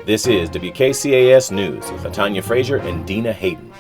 This is WKCAS News with Latanya Frazier and Dina Hayden.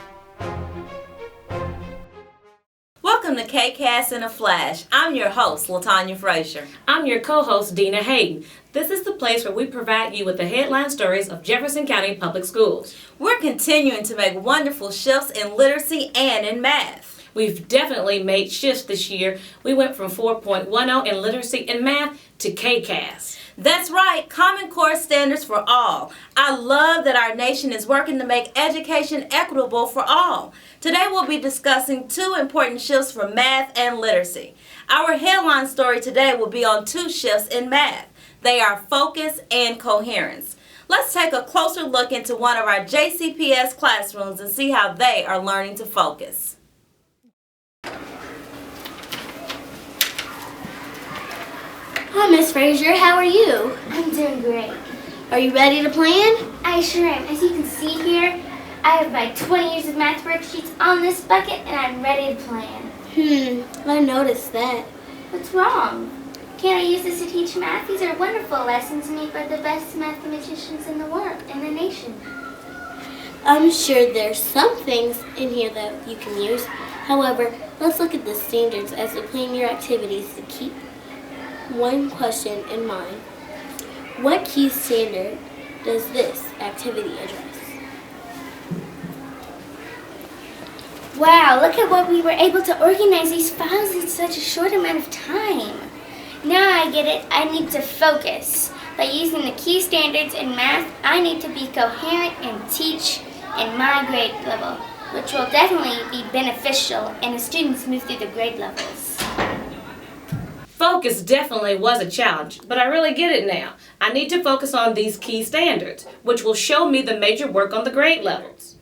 Welcome to KCAS in a Flash. I'm your host, Latanya Frazier. I'm your co-host, Dina Hayden. This is the place where we provide you with the headline stories of Jefferson County Public Schools. We're continuing to make wonderful shifts in literacy and in math. We've definitely made shifts this year. We went from 4.10 in literacy and math to KCAS. That's right, Common Core standards for all. I love that our nation is working to make education equitable for all. Today we'll be discussing two important shifts for math and literacy. Our headline story today will be on two shifts in math. They are focus and coherence. Let's take a closer look into one of our JCPS classrooms and see how they are learning to focus. Hi, Miss Frazier. How are you? I'm doing great. Are you ready to plan? I sure am. As you can see here, I have my 20 years of math worksheets on this bucket, and I'm ready to plan. I noticed that. What's wrong? Can't I use this to teach math? These are wonderful lessons made by the best mathematicians in the world, in the nation. I'm sure there's some things in here that you can use. However, let's look at the standards as you plan your activities to keep one question in mind. What key standard does this activity address? Wow, look at what we were able to organize these files in such a short amount of time. Now I get it. I need to focus. By using the key standards in math, I need to be coherent and teach in my grade level, which will definitely be beneficial as students move through the grade levels. Focus definitely was a challenge, but I really get it now. I need to focus on these key standards, which will show me the major work on the grade levels.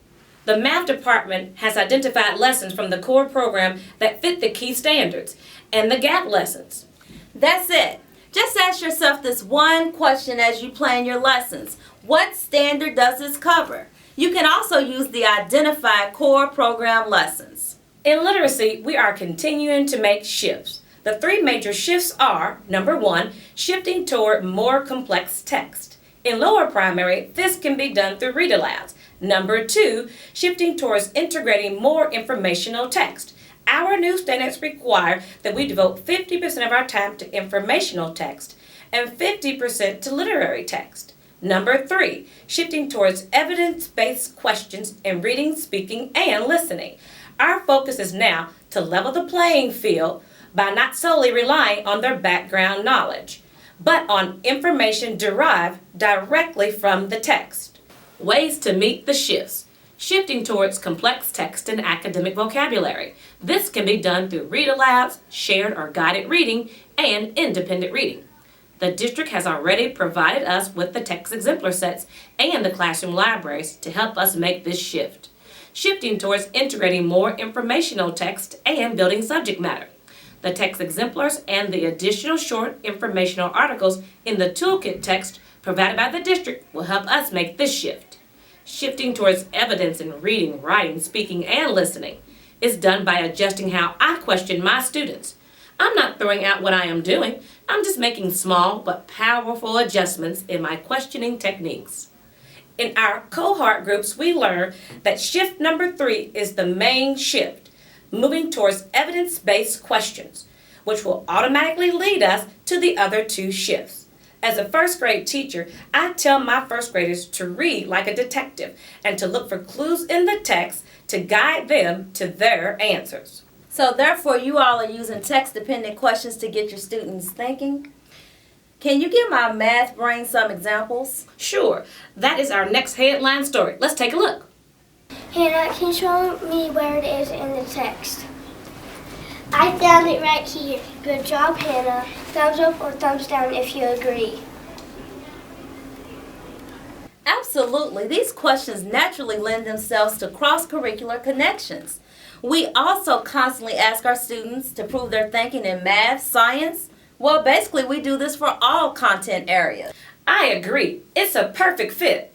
The math department has identified lessons from the core program that fit the key standards and the gap lessons. That's it. Just ask yourself this one question as you plan your lessons. What standard does this cover? You can also use the identified core program lessons. In literacy, we are continuing to make shifts. The three major shifts are, number one, shifting toward more complex text. In lower primary, this can be done through read-alouds. Number two, shifting towards integrating more informational text. Our new standards require that we devote 50% of our time to informational text and 50% to literary text. Number three, shifting towards evidence-based questions in reading, speaking, and listening. Our focus is now to level the playing field by not solely relying on their background knowledge, but on information derived directly from the text. Ways to meet the shifts. Shifting towards complex text and academic vocabulary. This can be done through read-alouds, shared or guided reading, and independent reading. The district has already provided us with the text exemplar sets and the classroom libraries to help us make this shift. Shifting towards integrating more informational text and building subject matter. The text exemplars and the additional short informational articles in the toolkit text provided by the district will help us make this shift. Shifting towards evidence in reading, writing, speaking, and listening is done by adjusting how I question my students. I'm not throwing out what I am doing. I'm just making small but powerful adjustments in my questioning techniques. In our cohort groups, we learn that shift number 3 is the main shift, moving towards evidence-based questions, which will automatically lead us to the other two shifts. As a first grade teacher, I tell my first graders to read like a detective and to look for clues in the text to guide them to their answers. So therefore, you all are using text-dependent questions to get your students thinking? Can you give my math brain some examples? Sure. That is our next headline story. Let's take a look. Hannah, can you show me where it is in the text? I found it right here. Good job, Hannah. Thumbs up or thumbs down if you agree. Absolutely. These questions naturally lend themselves to cross-curricular connections. We also constantly ask our students to prove their thinking in math, science. Well, basically, we do this for all content areas. I agree. It's a perfect fit.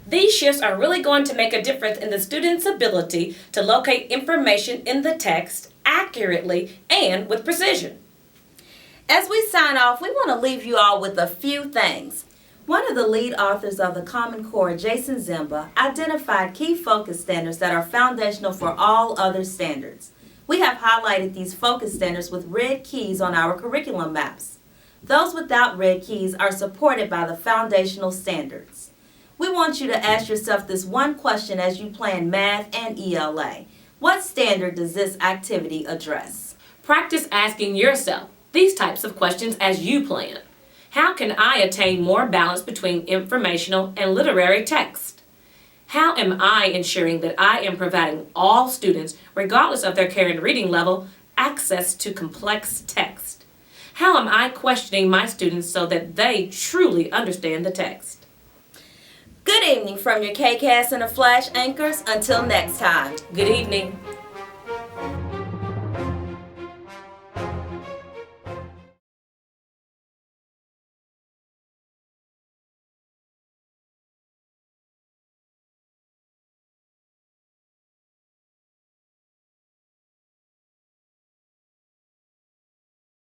These shifts are really going to make a difference in the student's ability to locate information in the text accurately and with precision. As we sign off, we want to leave you all with a few things. One of the lead authors of the Common Core, Jason Zimba, identified key focus standards that are foundational for all other standards. We have highlighted these focus standards with red keys on our curriculum maps. Those without red keys are supported by the foundational standards. We want you to ask yourself this one question as you plan math and ELA. What standard does this activity address? Practice asking yourself these types of questions as you plan. How can I attain more balance between informational and literary text? How am I ensuring that I am providing all students, regardless of their care and reading level, access to complex text? How am I questioning my students so that they truly understand the text? Good evening from your KCAS and a Flash anchors. Until next time. Good evening.